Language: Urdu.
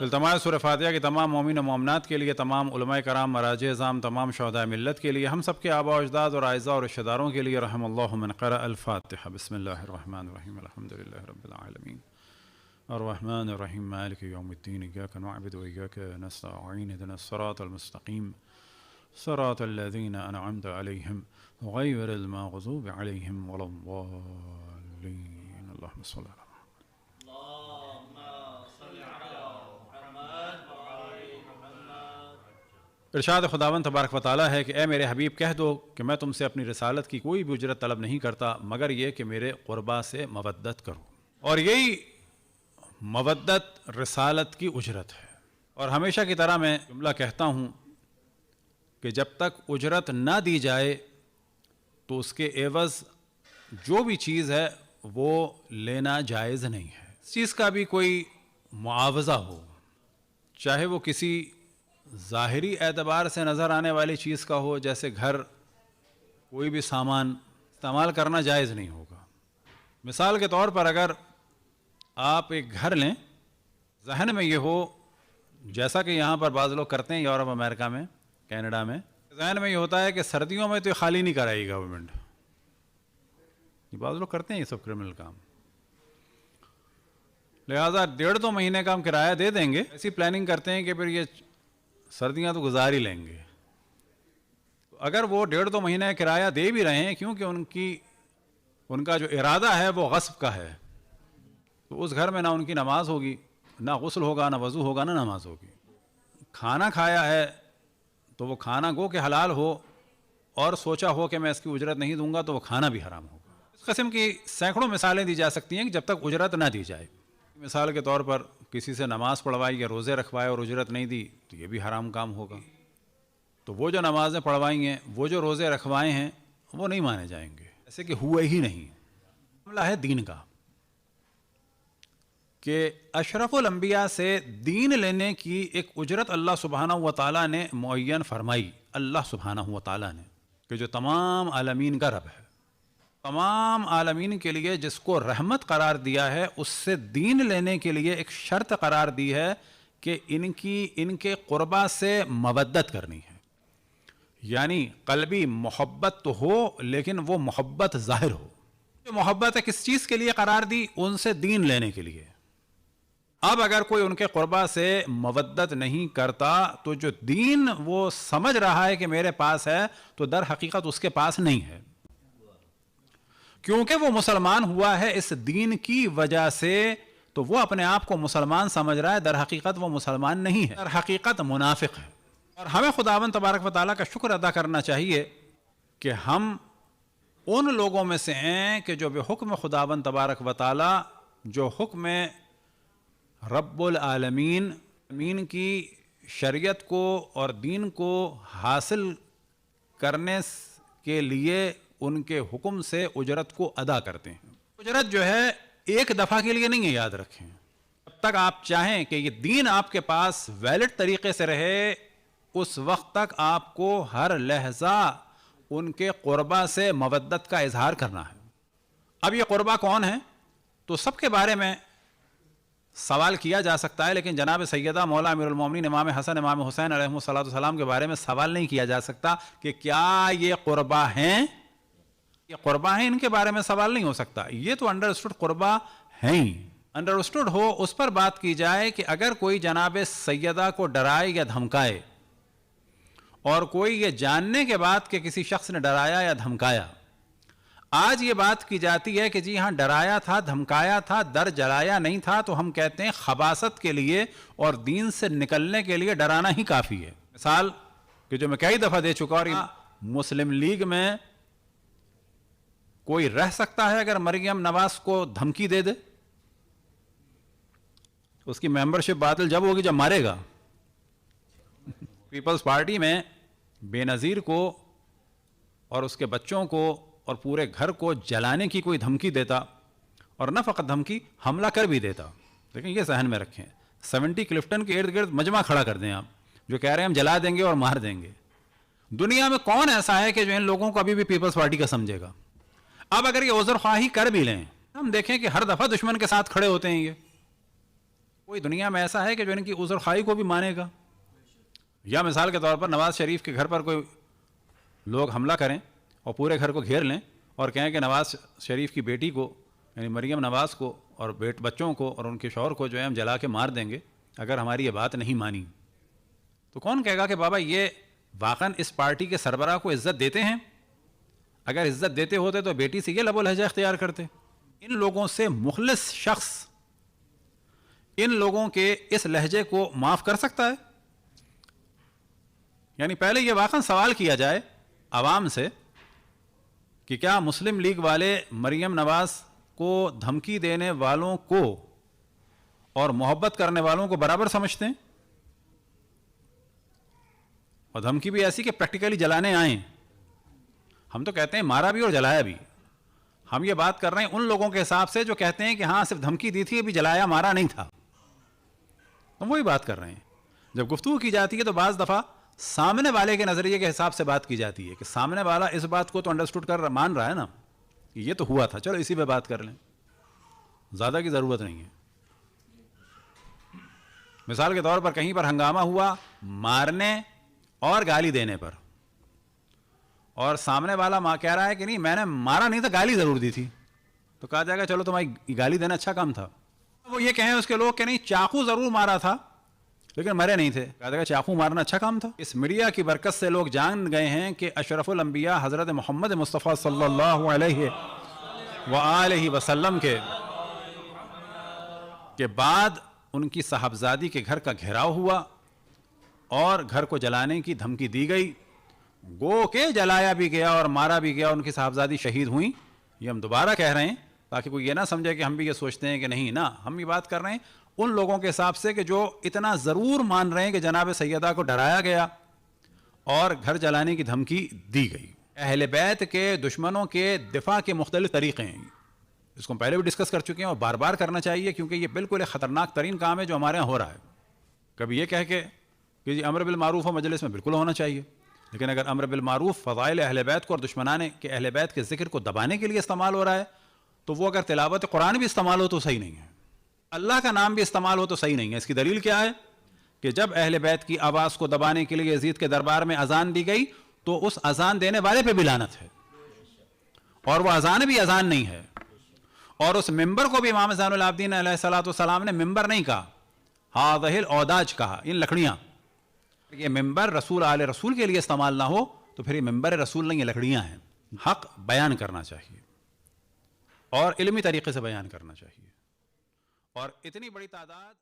التماس سورہ فاتحہ کی تمام مومن و مومنات کے لیے، تمام علماء کرام، مراجع اعظام، تمام شہداء ملت کے لیے، ہم سب کے آباء و اجداد اور اعزاء اور رشتہ داروں کے لیے، رحم اللہ من قرأ الفاتحہ۔ بسم اللہ الرحمن الرحیم، الحمد للہ رب العالمین، الرحمن الرحیم، مالک یوم الدین، ایاک نعبد و ایاک نستعین، اہدنا الصراط المستقیم، صراط الذین انعمت علیہم غیر المغضوب علیہم ولا الضالین۔ اللہم صل علی ارشاد خداوند تبارک و تعالیٰ ہے کہ اے میرے حبیب کہہ دو کہ میں تم سے اپنی رسالت کی کوئی بھی اجرت طلب نہیں کرتا مگر یہ کہ میرے قربا سے مودت کرو، اور یہی مودت رسالت کی اجرت ہے۔ اور ہمیشہ کی طرح میں جملہ کہتا ہوں کہ جب تک اجرت نہ دی جائے تو اس کے عوض جو بھی چیز ہے وہ لینا جائز نہیں ہے۔ اس چیز کا بھی کوئی معاوضہ ہو، چاہے وہ کسی ظاہری اعتبار سے نظر آنے والی چیز کا ہو، جیسے گھر، کوئی بھی سامان استعمال کرنا جائز نہیں ہوگا۔ مثال کے طور پر اگر آپ ایک گھر لیں، ذہن میں یہ ہو، جیسا کہ یہاں پر بعض لوگ کرتے ہیں یورپ، امریکہ میں، کینیڈا میں، ذہن میں یہ ہوتا ہے کہ سردیوں میں تو یہ خالی نہیں کرائے گی گورنمنٹ، یہ بعض لوگ کرتے ہیں یہ سب کرمنل کام، لہٰذا 1.5-2 مہینے کا ہم کرایہ دے دیں گے، ایسی پلاننگ کرتے ہیں کہ پھر یہ سردیاں تو گزار ہی لیں گے۔ اگر وہ 1.5-2 مہینے کرایہ دے بھی رہے ہیں، کیونکہ ان کا جو ارادہ ہے وہ غصب کا ہے، تو اس گھر میں نہ ان کی نماز ہوگی، نہ غسل ہوگا، نہ وضو ہوگا، نہ نماز ہوگی۔ کھانا کھایا ہے تو وہ کھانا گو کہ حلال ہو، اور سوچا ہو کہ میں اس کی اجرت نہیں دوں گا تو وہ کھانا بھی حرام ہوگا۔ اس قسم کی سینکڑوں مثالیں دی جا سکتی ہیں کہ جب تک اجرت نہ دی جائے۔ مثال کے طور پر کسی سے نماز پڑھوائی یا روزے رکھوائے اور اجرت نہیں دی تو یہ بھی حرام کام ہوگا۔ تو وہ جو نمازیں پڑھوائی ہیں، وہ جو روزے رکھوائے ہیں، وہ نہیں مانے جائیں گے، ایسے کہ ہوئے ہی نہیں۔ معاملہ ہے دین کا، کہ اشرف الانبیاء سے دین لینے کی ایک اجرت اللہ سبحانہ و تعالیٰ نے معین فرمائی، اللہ سبحانہ و تعالیٰ نے، کہ جو تمام عالمین کا رب ہے، تمام عالمین کے لیے جس کو رحمت قرار دیا ہے، اس سے دین لینے کے لیے ایک شرط قرار دی ہے کہ ان کے قربا سے مودت کرنی ہے، یعنی قلبی محبت تو ہو لیکن وہ محبت ظاہر ہو۔ جو محبت ہے کس چیز کے لیے قرار دی؟ ان سے دین لینے کے لیے۔ اب اگر کوئی ان کے قربا سے مودت نہیں کرتا تو جو دین وہ سمجھ رہا ہے کہ میرے پاس ہے، تو در حقیقت اس کے پاس نہیں ہے، کیونکہ وہ مسلمان ہوا ہے اس دین کی وجہ سے، تو وہ اپنے آپ کو مسلمان سمجھ رہا ہے، در حقیقت وہ مسلمان نہیں ہے، در حقیقت منافق ہے۔ اور ہمیں خداوند تبارک و تعالیٰ کا شکر ادا کرنا چاہیے کہ ہم ان لوگوں میں سے ہیں کہ جو بحکم خداوند تبارک و تعالیٰ، جو حکم رب العالمین کی شریعت کو اور دین کو حاصل کرنے کے لیے ان کے حکم سے اجرت کو ادا کرتے ہیں۔ اجرت جو ہے ایک دفعہ کے لیے نہیں ہے، یاد رکھیں، جب تک آپ چاہیں کہ یہ دین آپ کے پاس ویلڈ طریقے سے رہے، اس وقت تک آپ کو ہر لحظہ ان کے قربا سے مودت کا اظہار کرنا ہے۔ اب یہ قربا کون ہے؟ تو سب کے بارے میں سوال کیا جا سکتا ہے، لیکن جناب سیدہ مولا امیر المومنین امام حسن امام حسین علیہ السلام کے بارے میں سوال نہیں کیا جا سکتا کہ کیا یہ قربا ہیں؟ یہ قربا ہیں، ان کے بارے میں سوال نہیں ہو سکتا، یہ تو انڈرسٹوڈ قربا ہیں ہی۔ انڈرسٹوڈ ہو اس پر بات کی جائے کہ اگر کوئی جناب سیدہ کو ڈرائے یا دھمکائے، اور کوئی یہ جاننے کے بعد کہ کسی شخص نے ڈرایا یا دھمکایا، آج یہ بات کی جاتی ہے کہ جی ہاں ڈرایا تھا، دھمکایا تھا، در جلایا نہیں تھا، تو ہم کہتے ہیں خباثت کے لیے اور دین سے نکلنے کے لیے ڈرانا ہی کافی ہے۔ مثال کہ جو میں کئی دفعہ دے چکا، اور مسلم لیگ میں کوئی رہ سکتا ہے اگر مریم نواز کو دھمکی دے دے؟ اس کی ممبرشپ باطل جب ہوگی جب مارے گا۔ پیپلز پارٹی میں بے نظیر کو اور اس کے بچوں کو اور پورے گھر کو جلانے کی کوئی دھمکی دیتا، اور نہ فقط دھمکی، حملہ کر بھی دیتا، لیکن یہ ذہن میں رکھیں، 70 کلفٹن کے ارد گرد مجمع کھڑا کر دیں آپ، جو کہہ رہے ہیں ہم جلا دیں گے اور مار دیں گے۔ دنیا میں کون ایسا ہے کہ جو ان لوگوں کو ابھی بھی پیپلز پارٹی کا سمجھے گا؟ اب اگر یہ عذر خواہی کر بھی لیں، ہم دیکھیں کہ ہر دفعہ دشمن کے ساتھ کھڑے ہوتے ہیں، یہ کوئی دنیا میں ایسا ہے کہ جو ان کی عذر خواہی کو بھی مانے گا؟ یا مثال کے طور پر نواز شریف کے گھر پر کوئی لوگ حملہ کریں اور پورے گھر کو گھیر لیں اور کہیں کہ نواز شریف کی بیٹی کو یعنی مریم نواز کو اور بچوں کو اور ان کے شوہر کو جو ہے ہم جلا کے مار دیں گے اگر ہماری یہ بات نہیں مانی، تو کون کہے گا کہ بابا یہ واقعاً اس پارٹی کے سربراہ کو عزت دیتے ہیں؟ اگر عزت دیتے ہوتے تو بیٹی سے یہ لب و لہجہ اختیار کرتے؟ ان لوگوں سے مخلص شخص ان لوگوں کے اس لہجے کو معاف کر سکتا ہے؟ یعنی پہلے یہ واقعاً سوال کیا جائے عوام سے کہ کیا مسلم لیگ والے مریم نواز کو دھمکی دینے والوں کو اور محبت کرنے والوں کو برابر سمجھتے ہیں؟ اور دھمکی بھی ایسی کہ پریکٹیکلی جلانے آئیں۔ ہم تو کہتے ہیں مارا بھی اور جلایا بھی، ہم یہ بات کر رہے ہیں ان لوگوں کے حساب سے جو کہتے ہیں کہ ہاں صرف دھمکی دی تھی، ابھی جلایا مارا نہیں تھا۔ ہم وہی بات کر رہے ہیں۔ جب گفتگو کی جاتی ہے تو بعض دفعہ سامنے والے کے نظریے کے حساب سے بات کی جاتی ہے کہ سامنے والا اس بات کو تو انڈرسٹوڈ کر مان رہا ہے نا کہ یہ تو ہوا تھا، چلو اسی پہ بات کر لیں، زیادہ کی ضرورت نہیں ہے۔ مثال کے طور پر کہیں پر ہنگامہ ہوا مارنے اور گالی دینے پر، اور سامنے والا ماں کہہ رہا ہے کہ نہیں میں نے مارا نہیں تھا، گالی ضرور دی تھی، تو کہا جائے گا چلو تمہاری گالی دینا اچھا کام تھا۔ وہ یہ کہیں اس کے لوگ کہ نہیں چاقو ضرور مارا تھا لیکن مرے نہیں تھے، کہا جائے گا چاقو مارنا اچھا کام تھا۔ اس میڈیا کی برکت سے لوگ جان گئے ہیں کہ اشرف الانبیاء حضرت محمد مصطفیٰ صلی اللہ علیہ وآلہ وسلم کے بعد ان کی صاحبزادی کے گھر کا گھیراؤ ہوا اور گھر کو جلانے کی دھمکی دی گئی، گو کہ جلایا بھی گیا اور مارا بھی گیا، ان کی صاحبزادی شہید ہوئیں۔ یہ ہم دوبارہ کہہ رہے ہیں تاکہ کوئی یہ نہ سمجھے کہ ہم بھی یہ سوچتے ہیں کہ نہیں، نہ، ہم یہ بات کر رہے ہیں ان لوگوں کے حساب سے کہ جو اتنا ضرور مان رہے ہیں کہ جناب سیدہ کو ڈرایا گیا اور گھر جلانے کی دھمکی دی گئی۔ اہل بیت کے دشمنوں کے دفاع کے مختلف طریقے ہیں، اس کو ہم پہلے بھی ڈسکس کر چکے ہیں اور بار بار کرنا چاہیے کیونکہ یہ بالکل ایک خطرناک ترین کام ہے جو ہمارے یہاں ہو رہا ہے۔ کبھی یہ کہہ کے کہ جی امر بالمعروف و مجلس میں بالکل ہونا چاہیے، لیکن اگر امر بالمعروف فضائل اہل بیت کو اور دشمنان کے اہل بیت کے ذکر کو دبانے کے لیے استعمال ہو رہا ہے تو وہ اگر تلاوت قرآن بھی استعمال ہو تو صحیح نہیں ہے، اللہ کا نام بھی استعمال ہو تو صحیح نہیں ہے۔ اس کی دلیل کیا ہے کہ جب اہل بیت کی آواز کو دبانے کے لیے یزید کے دربار میں اذان دی گئی تو اس اذان دینے والے پہ بھی لعنت ہے، اور وہ اذان بھی اذان نہیں ہے، اور اس ممبر کو بھی امام زین العابدین علیہ الصلوۃ والسلام نے ممبر نہیں کہا، ہاذہ الاوداج کہا، ان لکڑیاں۔ یہ ممبر رسول آل رسول کے لیے استعمال نہ ہو تو پھر یہ ممبر رسول نہیں، یہ لکڑیاں ہیں۔ حق بیان کرنا چاہیے اور علمی طریقے سے بیان کرنا چاہیے، اور اتنی بڑی تعداد